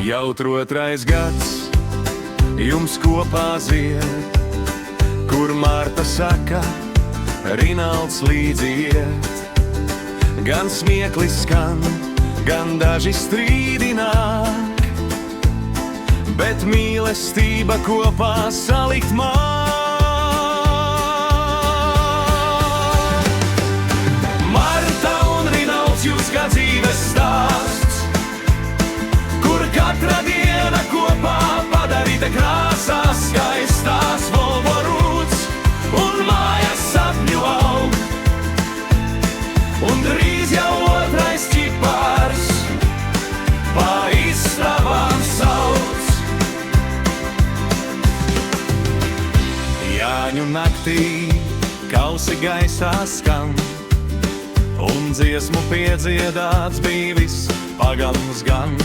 Jau otrais gads jums kopā zied, kur Marta saka, Rinalds līdzi iet. Gan smieklis skan, gan daži strīdi nāk, bet mīlestība kopā salikt māk. Marta un Rinalds, jūs kā dzīves stāsts, kur katra diena kopā padarīta krāsās skaistās. Volvo rūts un mājas sapņu aug, un drīz jau otrais ķipars pa istabām sauc. Jāņu naktī kausi gaisā skan, un dziesmu piedziedāts bija viss pagans gan.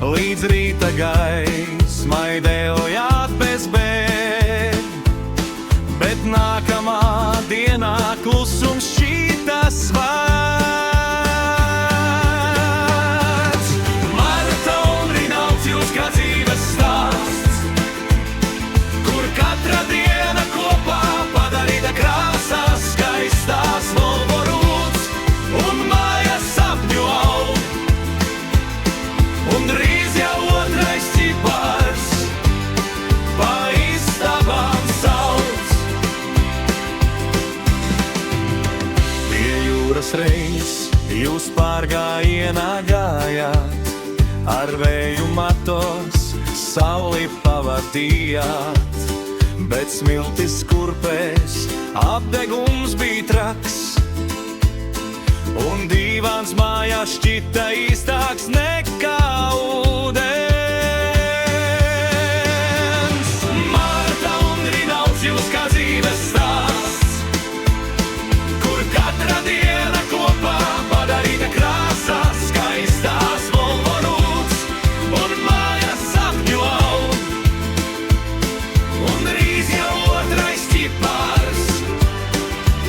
Līdz rīta gaismai dejojāt bez bēd, bet nākamā dienā klusums šķīta svēts. Marta un Rinalds, jūs kā dzīves stāsts, kur katra diena kopā padarīta krāsās skaistās. Volvo rūts un mājas sapņu aug, un drīz jau otrais ķipars pa istabām sauc. Pie jūras reiz jūs pārgājienā gājāt, ar vēju matos sauli pavadījāt, bet smiltis kurpēs apdegums bija traks, un dīvāns mājās šķita īstāks nekā ūdens. Marta un Rinalds, jūs kā dzīves stāsts, kur katra diena kopā padarīta krāsās skaistās. Volvo rūts un mājas sapņu aug, un drīz jau otrais ķipars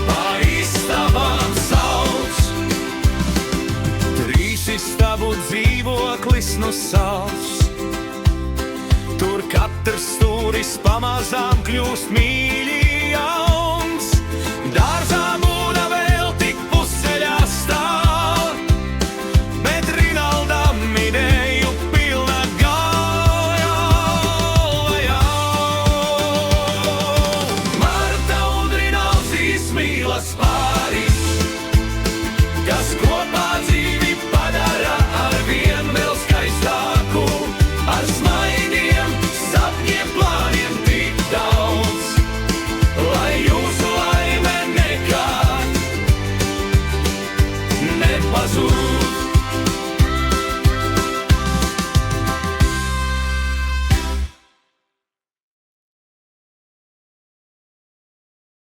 pa istabām sauc. Trīs istabu dzīvoklis nu savs, tur katrs stūris pamazām kļūst mīļi